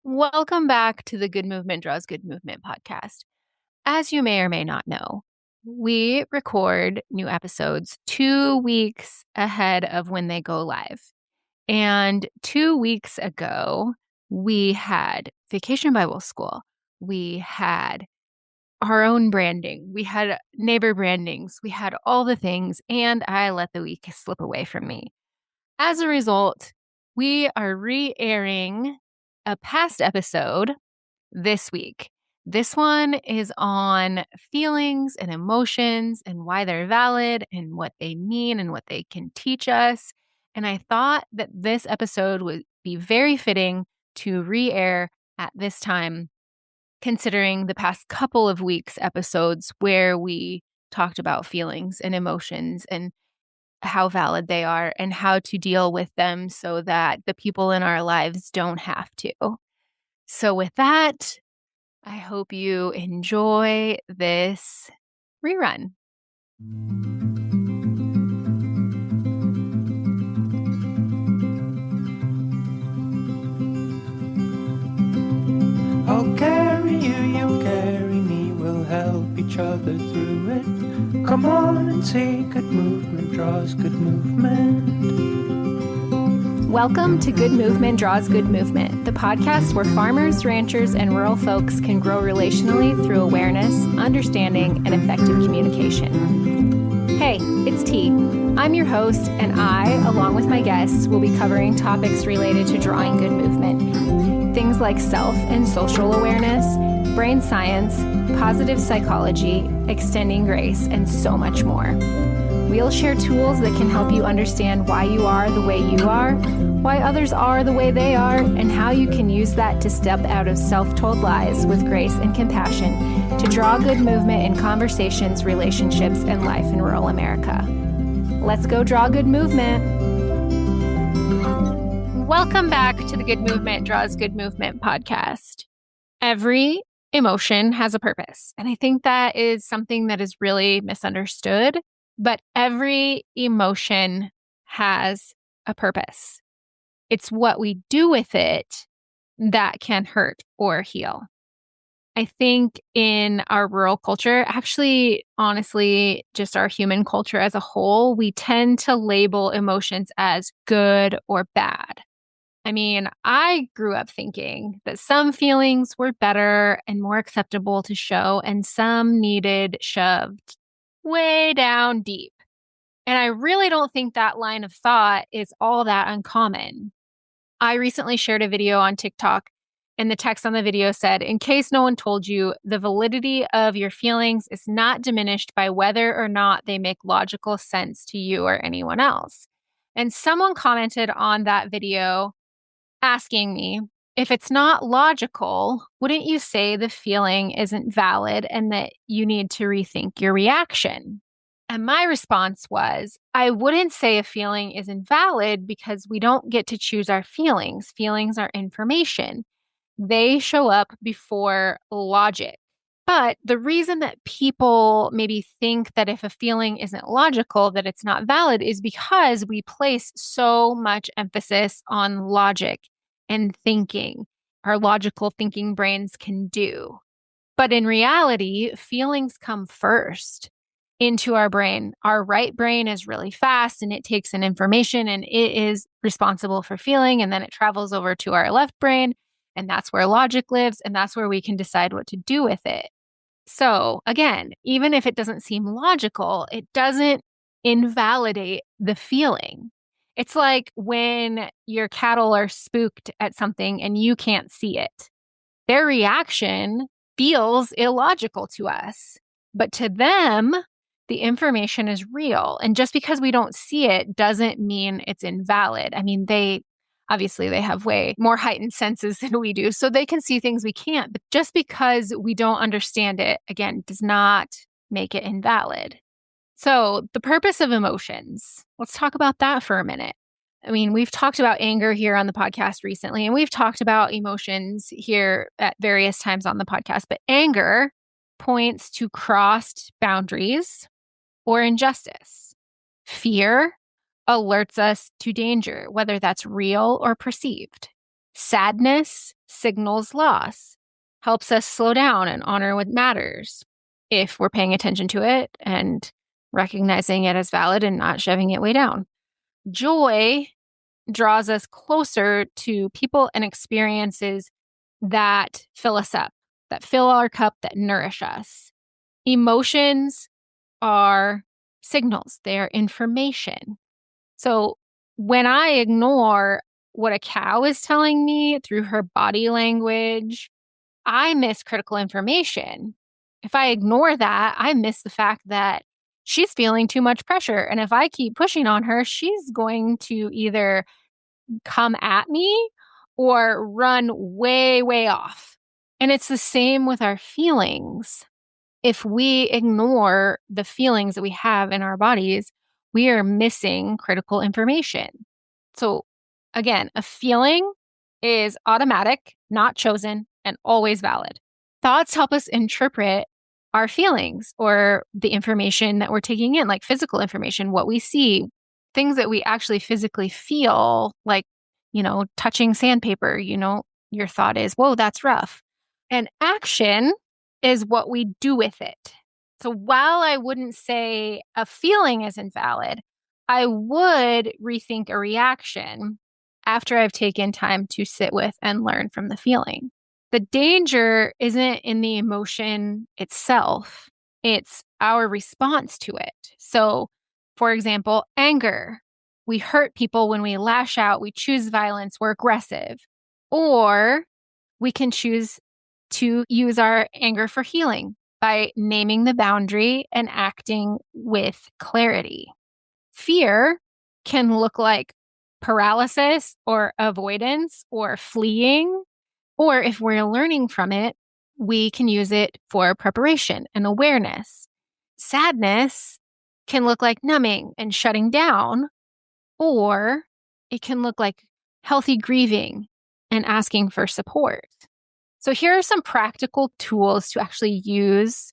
Welcome back to the Good Movement Draws Good Movement podcast. As you may or may not know, we record new episodes 2 weeks ahead of when they go live. And 2 weeks ago, we had Vacation Bible School. We had our own branding. We had neighbor brandings. We had all the things, and I let the week slip away from me. As a result, we are re-airing a past episode this week. This one is on feelings and emotions and why they're valid and what they mean and what they can teach us. And I thought that this episode would be very fitting to re-air at this time, considering the past couple of weeks episodes where we talked about feelings and emotions and how valid they are and how to deal with them so that the people in our lives don't have to. So with that, I hope you enjoy this rerun. I'll carry you, you carry me, we'll help each other through it. Come on and say good movement draws good movement. Welcome to Good Movement Draws Good Movement, the podcast where farmers, ranchers, and rural folks can grow relationally through awareness, understanding, and effective communication. Hey, it's T. I'm your host, and I, along with my guests, will be covering topics related to drawing good movement. Things like self and social awareness, brain science, positive psychology, extending grace, and so much more. We'll share tools that can help you understand why you are the way you are, why others are the way they are, and how you can use that to step out of self-told lies with grace and compassion to draw good movement in conversations, relationships, and life in rural America. Let's go draw good movement. Welcome back to the Good Movement Draws Good Movement podcast. Every emotion has a purpose. And I think that is something that is really misunderstood. But every emotion has a purpose. It's what we do with it that can hurt or heal. I think in our rural culture, actually, honestly, just our human culture as a whole, we tend to label emotions as good or bad. I mean, I grew up thinking that some feelings were better and more acceptable to show, and some needed shoved way down deep. And I really don't think that line of thought is all that uncommon. I recently shared a video on TikTok, and the text on the video said, "In case no one told you, the validity of your feelings is not diminished by whether or not they make logical sense to you or anyone else." And someone commented on that video asking me, if it's not logical, wouldn't you say the feeling isn't valid and that you need to rethink your reaction? And my response was, I wouldn't say a feeling is invalid because we don't get to choose our feelings. Feelings are information. They show up before logic. But the reason that people maybe think that if a feeling isn't logical, that it's not valid is because we place so much emphasis on logic and thinking. Our logical thinking brains can do. But in reality, feelings come first into our brain. Our right brain is really fast and it takes in information and it is responsible for feeling. And then it travels over to our left brain. And that's where logic lives. And that's where we can decide what to do with it. So again, even if it doesn't seem logical, it doesn't invalidate the feeling. It's like when your cattle are spooked at something and you can't see it. Their reaction feels illogical to us, but to them, the information is real. And just because we don't see it doesn't mean it's invalid. I mean, obviously they have way more heightened senses than we do, so they can see things we can't. But just because we don't understand it, again, does not make it invalid. So the purpose of emotions, let's talk about that for a minute. I mean, we've talked about anger here on the podcast recently, and we've talked about emotions here at various times on the podcast, but anger points to crossed boundaries or injustice. Fear alerts us to danger, whether that's real or perceived. Sadness signals loss, helps us slow down and honor what matters if we're paying attention to it and recognizing it as valid and not shoving it way down. Joy draws us closer to people and experiences that fill us up, that fill our cup, that nourish us. Emotions are signals, they are information. So when I ignore what a cow is telling me through her body language, I miss critical information. If I ignore that, I miss the fact that she's feeling too much pressure. And if I keep pushing on her, she's going to either come at me or run way, way off. And it's the same with our feelings. If we ignore the feelings that we have in our bodies, we are missing critical information. So again, a feeling is automatic, not chosen, and always valid. Thoughts help us interpret our feelings or the information that we're taking in, like physical information, what we see, things that we actually physically feel, like, touching sandpaper, your thought is, whoa, that's rough. And action is what we do with it. So while I wouldn't say a feeling is invalid, I would rethink a reaction after I've taken time to sit with and learn from the feeling. The danger isn't in the emotion itself, it's our response to it. So, for example, anger. We hurt people when we lash out, we choose violence, we're aggressive. Or we can choose to use our anger for healing by naming the boundary and acting with clarity. Fear can look like paralysis or avoidance or fleeing. Or if we're learning from it, we can use it for preparation and awareness. Sadness can look like numbing and shutting down, or it can look like healthy grieving and asking for support. So here are some practical tools to actually use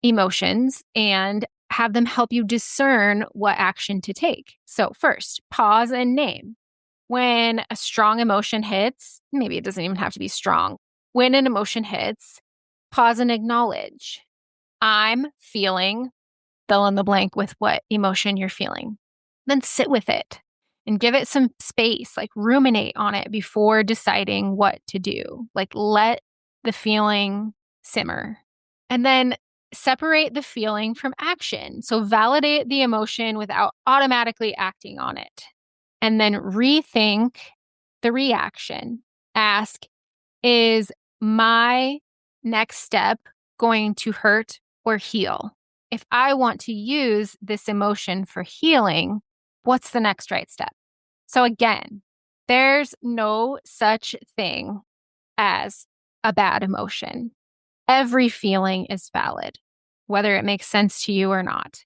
emotions and have them help you discern what action to take. So first, pause and name. When a strong emotion hits, maybe it doesn't even have to be strong. When an emotion hits, pause and acknowledge. I'm feeling, fill in the blank with what emotion you're feeling. Then sit with it and give it some space, like ruminate on it before deciding what to do. Like let the feeling simmer. And then separate the feeling from action. So validate the emotion without automatically acting on it. And then rethink the reaction. Ask, is my next step going to hurt or heal? If I want to use this emotion for healing, what's the next right step? So again, there's no such thing as a bad emotion. Every feeling is valid, whether it makes sense to you or not.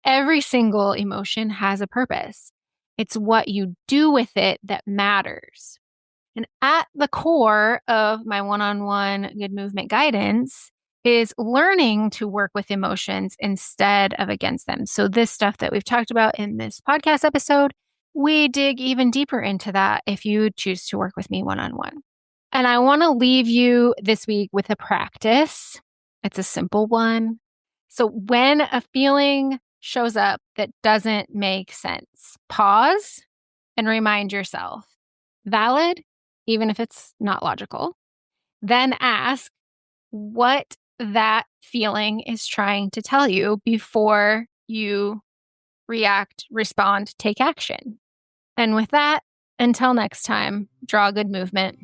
Every single emotion has a purpose. It's what you do with it that matters. And at the core of my one-on-one good movement guidance is learning to work with emotions instead of against them. So this stuff that we've talked about in this podcast episode, we dig even deeper into that if you choose to work with me one-on-one. And I want to leave you this week with a practice. It's a simple one. So when a feeling shows up that doesn't make sense, pause and remind yourself, valid, even if it's not logical. Then ask what that feeling is trying to tell you before you react, respond, take action. And with that, until next time, draw a good movement.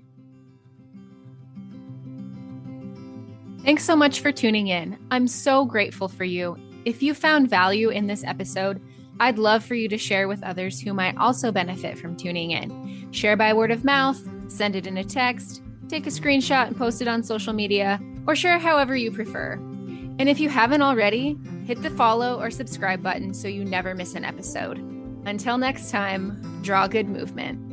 Thanks so much for tuning in. I'm so grateful for you. If you found value in this episode, I'd love for you to share with others who might also benefit from tuning in. Share by word of mouth, send it in a text, take a screenshot and post it on social media, or share however you prefer. And if you haven't already, hit the follow or subscribe button so you never miss an episode. Until next time, draw good movement.